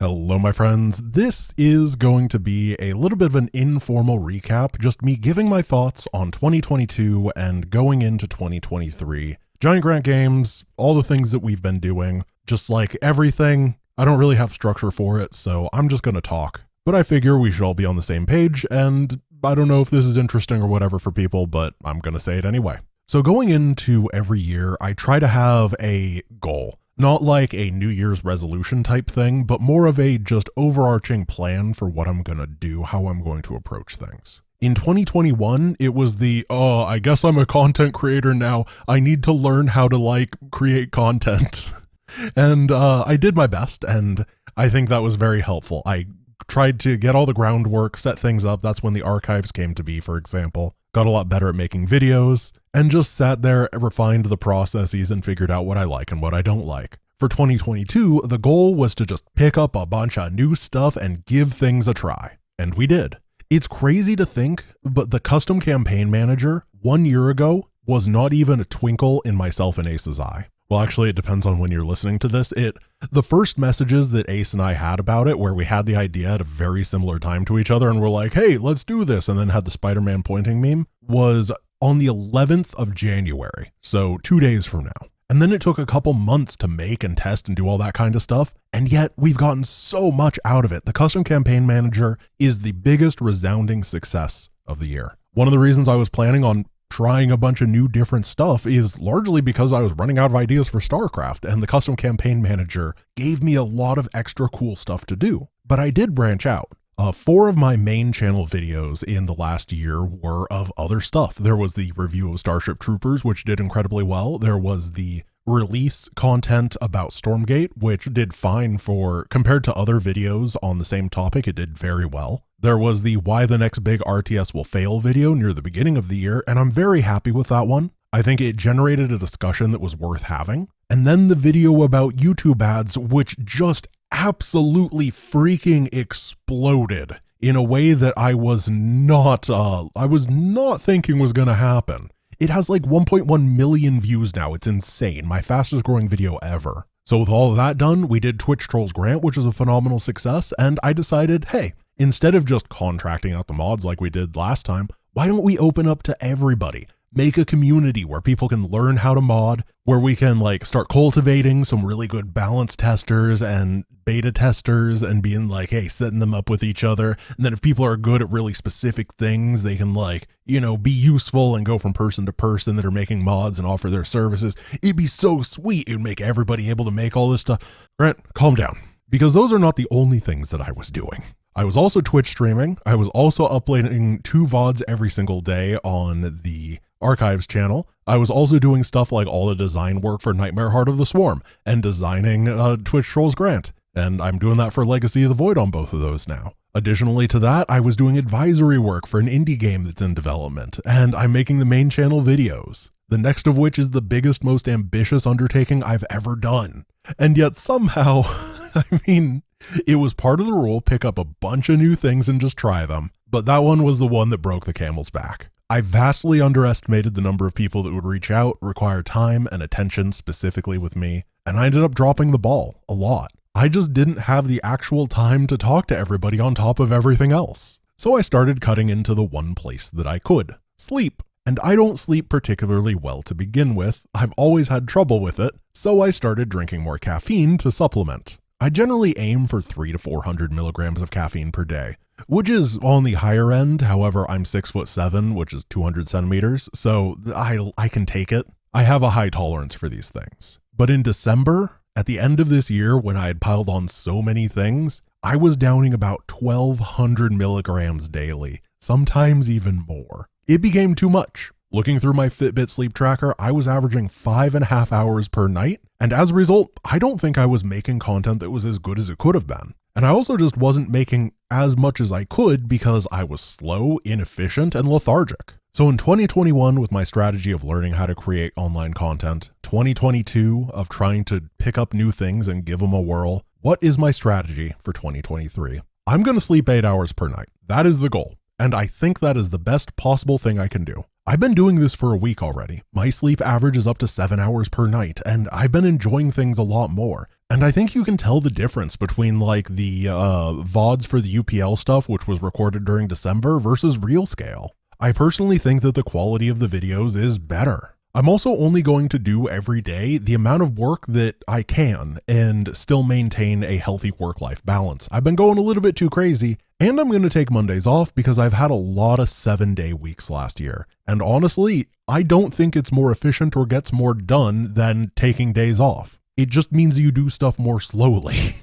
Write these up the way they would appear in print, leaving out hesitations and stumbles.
Hello, my friends. This is going to be a little bit of an informal recap, just me giving my thoughts on 2022 and going into 2023. Giant Grant Games, all the things that we've been doing, just like everything. I don't really have structure for it, so I'm just going to talk. But I figure we should all be on the same page, and I don't know if this is interesting or whatever for people, but I'm going to say it anyway. So going into every year, I try to have a goal. Not like a New Year's resolution type thing, but more of a just overarching plan for what I'm going to do, how I'm going to approach things. In 2021, it was I guess I'm a content creator now. I need to learn how to create content. And I did my best, and I think that was very helpful. I tried to get all the groundwork, set things up. That's when the archives came to be, for example. Got a lot better at making videos, and just sat there, refined the processes, and figured out what I like and what I don't like. For 2022, the goal was to just pick up a bunch of new stuff and give things a try. And we did. It's crazy to think, but the custom campaign manager 1 year ago was not even a twinkle in myself and Ace's eye. Well, actually, it depends on when you're listening to this. The first messages that Ace and I had about it, where we had the idea at a very similar time to each other and we're like, hey, let's do this, and then had the Spider-Man pointing meme, was on the 11th of January, so 2 days from now. And then it took a couple months to make and test and do all that kind of stuff, and yet we've gotten so much out of it. The custom campaign manager is the biggest resounding success of the year. One of the reasons I was planning on trying a bunch of new different stuff is largely because I was running out of ideas for StarCraft, and the custom campaign manager gave me a lot of extra cool stuff to do. But I did branch out. 4 of my main channel videos in the last year were of other stuff. There was the review of Starship Troopers, which did incredibly well. There was the release content about Stormgate, which did fine compared to other videos on the same topic, it did very well. There was the Why the Next Big RTS Will Fail video near the beginning of the year, and I'm very happy with that one. I think it generated a discussion that was worth having. And then the video about YouTube ads, which just absolutely freaking exploded in a way that I was not thinking was going to happen. It has like 1.1 million views now. It's insane. My fastest growing video ever. So with all of that done, we did Twitch Trolls Grant, which is a phenomenal success. And I decided, hey, instead of just contracting out the mods like we did last time, why don't we open up to everybody? Make a community where people can learn how to mod, where we can start cultivating some really good balance testers and beta testers and being hey, setting them up with each other. And then if people are good at really specific things, they can be useful and go from person to person that are making mods and offer their services. It'd be so sweet. It would make everybody able to make all this stuff. Grant, calm down, because those are not the only things that I was doing. I was also Twitch streaming. I was also uploading 2 VODs every single day on the Archives channel. I was also doing stuff like all the design work for Nightmare Heart of the Swarm and designing Twitch Trolls Grant. And I'm doing that for Legacy of the Void on both of those now. Additionally to that, I was doing advisory work for an indie game that's in development, and I'm making the main channel videos. The next of which is the biggest, most ambitious undertaking I've ever done. And yet somehow, it was part of the rule, pick up a bunch of new things and just try them. But that one was the one that broke the camel's back. I vastly underestimated the number of people that would reach out, require time and attention specifically with me, and I ended up dropping the ball a lot. I just didn't have the actual time to talk to everybody on top of everything else. So I started cutting into the one place that I could, sleep. And I don't sleep particularly well to begin with. I've always had trouble with it, so I started drinking more caffeine to supplement. I generally aim for 300 to 400 milligrams of caffeine per day, which is on the higher end. However, I'm 6'7", which is 200 centimeters, so I can take it. I have a high tolerance for these things. But in December, at the end of this year, when I had piled on so many things, I was downing about 1,200 milligrams daily, sometimes even more. It became too much. Looking through my Fitbit sleep tracker, I was averaging 5.5 hours per night, and as a result, I don't think I was making content that was as good as it could have been. And I also just wasn't making as much as I could because I was slow, inefficient, and lethargic. So in 2021, with my strategy of learning how to create online content, 2022 of trying to pick up new things and give them a whirl, what is my strategy for 2023? I'm going to sleep 8 hours per night. That is the goal. And I think that is the best possible thing I can do. I've been doing this for a week already. My sleep average is up to 7 hours per night, and I've been enjoying things a lot more. And I think you can tell the difference between like the VODs for the UPL stuff, which was recorded during December, versus real scale. I personally think that the quality of the videos is better. I'm also only going to do every day the amount of work that I can and still maintain a healthy work-life balance. I've been going a little bit too crazy, and I'm going to take Mondays off because I've had a lot of 7-day weeks last year. And honestly, I don't think it's more efficient or gets more done than taking days off. It just means you do stuff more slowly.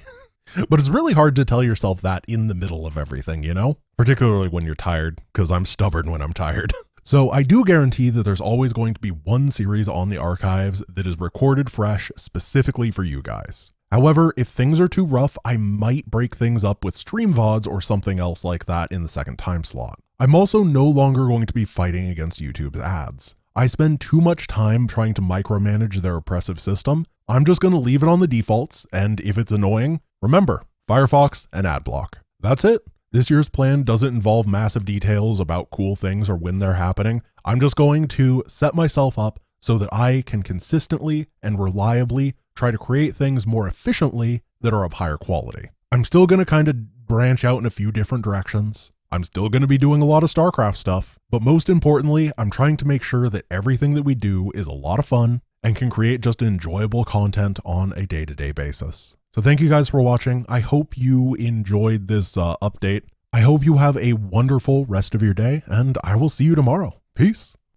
But it's really hard to tell yourself that in the middle of everything, you know? Particularly when you're tired, because I'm stubborn when I'm tired. So I do guarantee that there's always going to be one series on the archives that is recorded fresh specifically for you guys. However, if things are too rough, I might break things up with stream VODs or something else like that in the second time slot. I'm also no longer going to be fighting against YouTube's ads. I spend too much time trying to micromanage their oppressive system. I'm just going to leave it on the defaults, and if it's annoying, remember, Firefox and adblock. That's it. This year's plan doesn't involve massive details about cool things or when they're happening. I'm just going to set myself up so that I can consistently and reliably try to create things more efficiently that are of higher quality. I'm still going to kind of branch out in a few different directions. I'm still going to be doing a lot of StarCraft stuff, but most importantly, I'm trying to make sure that everything that we do is a lot of fun and can create just enjoyable content on a day-to-day basis. So thank you guys for watching. I hope you enjoyed this update. I hope you have a wonderful rest of your day, and I will see you tomorrow. Peace.